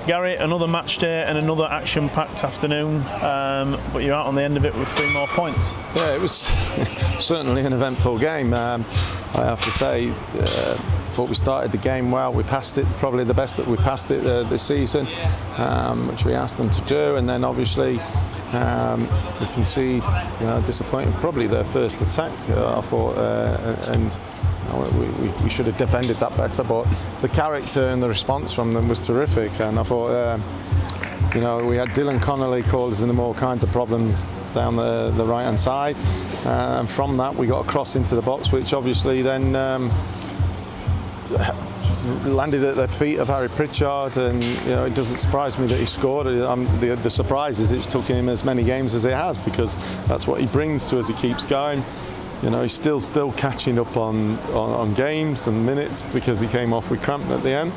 Gary, another match day and another action-packed afternoon, but you're out on the end of it with 3 more points. Yeah, it was certainly an eventful game. I have to say, thought we started the game well. We passed it, probably the best that we passed it this season, which we asked them to do, and then obviously we concede, disappointing, probably their first attack, I thought, and we should have defended that better, but the character and the response from them was terrific, and I thought, we had Dylan Connolly causing them all kinds of problems down the right-hand side, and from that we got a cross into the box, which obviously then landed at the feet of Harry Pritchard, and it doesn't surprise me that he scored. The surprise is it's taken him as many games as it has, because that's what he brings to us. He keeps going. He's still catching up on games and minutes, because he came off with cramp at the end.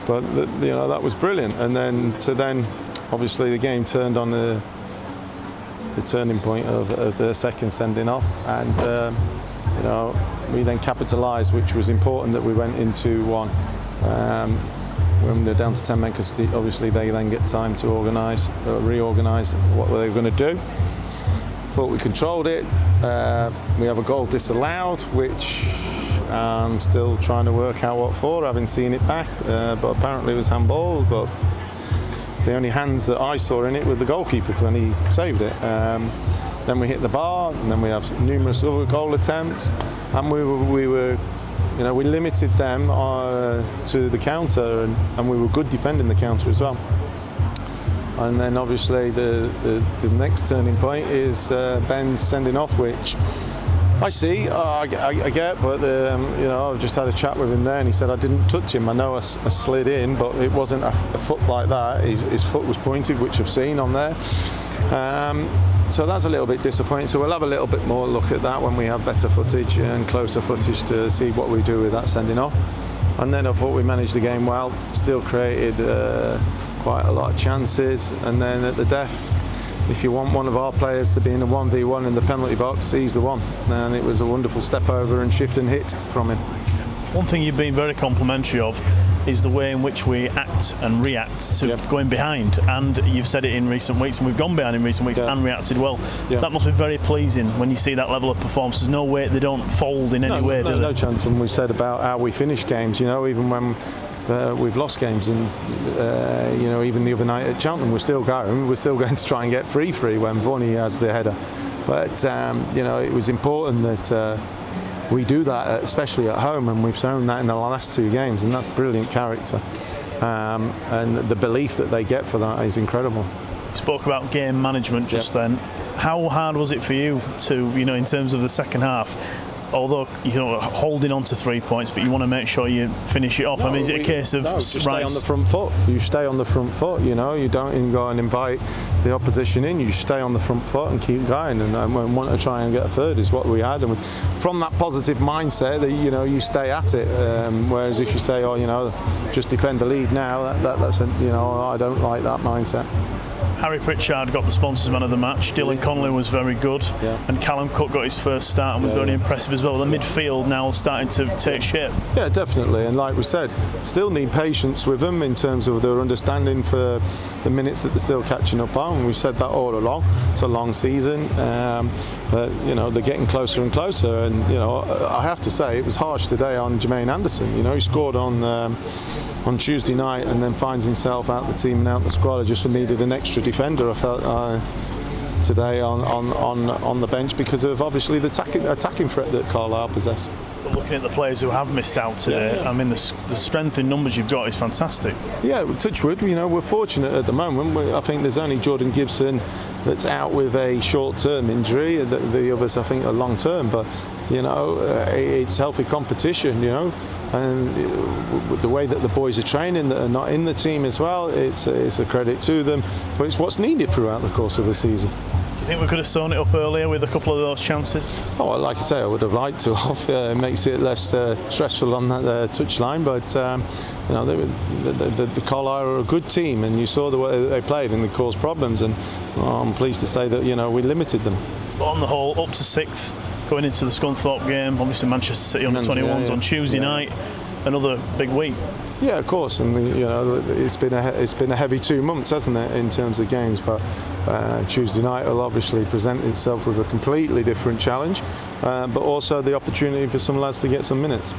But that was brilliant. And then obviously the game turned on the turning point of the second sending off, and we then capitalised, which was important that we went into one when they're down to 10 men, because obviously they then get time to reorganise what they were going to do. Thought we controlled it. We have a goal disallowed, which I'm still trying to work out what for. I haven't seen it back, but apparently it was handball. But the only hands that I saw in it were the goalkeeper's when he saved it. Then we hit the bar, and then we have numerous other goal attempts, and we limited them to the counter, and we were good defending the counter as well. And then obviously the next turning point is Ben's sending off, which I see, I get, but I've just had a chat with him there, and he said I didn't touch him. I know I slid in, but it wasn't a foot like that. His foot was pointed, which I've seen on there. So that's a little bit disappointing. So we'll have a little bit more look at that when we have better footage and closer footage to see what we do with that sending off. And then I thought we managed the game well, still created quite a lot of chances, and then at the death, if you want one of our players to be in a 1v1 in the penalty box, he's the one, and it was a wonderful step over and shift and hit from him. One thing you've been very complimentary of is the way in which we act and react to going behind, and you've said it in recent weeks, and we've gone behind in recent weeks and reacted well. That must be very pleasing when you see that level of performance. There's no way they don't fold in any way, do they? No chance. And we said about how we finish games, even when we've lost games, and even the other night at Cheltenham we're still going to try and get 3-3 when Vaughan has the header, but it was important that we do that, especially at home, and we've shown that in the last 2 games, and that's brilliant character, and the belief that they get for that is incredible. You spoke about game management just then. How hard was it for you to, in terms of the second half, although holding on to 3 points, but you want to make sure you finish it off? I mean, is it a case of stay on the front foot? You stay on the front foot. You don't even go and invite the opposition in. You stay on the front foot and keep going, and want to try and get a third is what we had. And from that positive mindset, that you stay at it. Whereas if you say, just defend the lead now, that's I don't like that mindset. Harry Pritchard got the sponsors man of the match. Dylan Connolly was very good, and Callum Cook got his first start and was very impressive as well. The midfield now starting to take shape. Yeah, definitely. And like we said, still need patience with them in terms of their understanding for the minutes that they're still catching up on. We said that all along. It's a long season, but they're getting closer and closer. And I have to say it was harsh today on Jermaine Anderson. He scored on Tuesday night, and then finds himself out the team and out the squad. I just needed an extra defender, I felt, today on the bench, because of obviously the attacking threat that Carlisle possess. But looking at the players who have missed out today, I mean, the strength in numbers you've got is fantastic. Yeah, touch wood, we're fortunate at the moment. I think there's only Jordan Gibson that's out with a short-term injury. The others, I think, are long-term, but it's healthy competition, and the way that the boys are training that are not in the team as well, it's a credit to them, but it's what's needed throughout the course of the season. Do you think we could have sewn it up earlier with a couple of those chances? Oh, well, like I say, I would have liked to. It makes it less stressful on that touchline, but the Carlisle are a good team, and you saw the way they played, and they caused problems, and I'm pleased to say that we limited them. But on the whole, up to 6th, going into the Scunthorpe game, obviously Manchester City under 21s on Tuesday night. another big week. Yeah, of course, and it's been a heavy 2 months, hasn't it, in terms of games. But Tuesday night will obviously present itself with a completely different challenge, but also the opportunity for some lads to get some minutes.